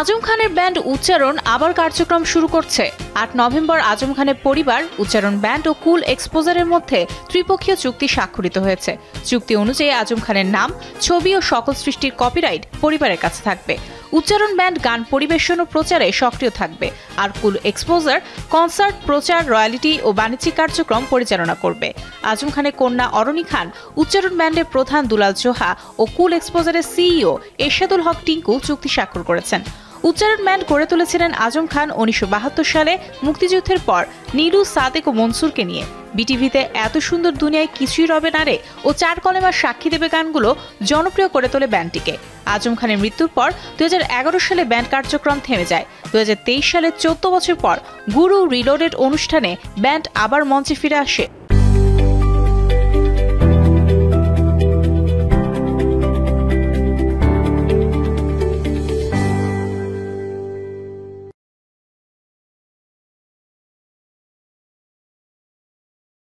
আজম খানের ব্যান্ড উচ্চারণ আবার কার্যক্রম শুরু করছে। ৮ নভেম্বর আজম খানের পরিবার, উচ্চারণ ব্যান্ড ও কুল এক্সপোজারের মধ্যে ত্রিপক্ষীয় চুক্তি স্বাক্ষরিত হয়েছে। চুক্তি অনুযায়ী আজম খানের নাম, ছবি ও সকল সৃষ্টির কপিরাইট পরিবারের কাছে থাকবে। উচ্চারণ ব্যান্ড গান পরিবেশন ও প্রচারে সক্রিয় থাকবে, আর কুল এক্সপোজার কনসার্ট, প্রচার, রয়্যালিটি ও বাণিজ্যিক কার্যক্রম পরিচালনা করবে। আজম খানের কন্যা অরণি খান, উচ্চারণ ব্যান্ডের প্রধান দুলাল জোহা ও কুল এক্সপোজারের সিইও এরশাদুল হক টিঙ্কু চুক্তি স্বাক্ষর করেছেন। উচ্চারণ ব্যান্ড গড়ে তুলেছিলেন আজম খান ১৯৭২ সালে মুক্তিযুদ্ধের পর নীলু, সাদেক ও মনসুরকে নিয়ে। বিটিভিতে এত সুন্দর দুনিয়ায় কিছুই রবে না রে ও চার কলেমার সাক্ষী দেবে গানগুলো জনপ্রিয় করে তোলে ব্যান্ডটিকে। আজম খানের মৃত্যুর পর ২০১১ সালে ব্যান্ড কার্যক্রম থেমে যায়। ২০২৩ সালে ১৪ বছর পর গুরু রিলোডেড অনুষ্ঠানে ব্যান্ড আবার মঞ্চে ফিরে আসে।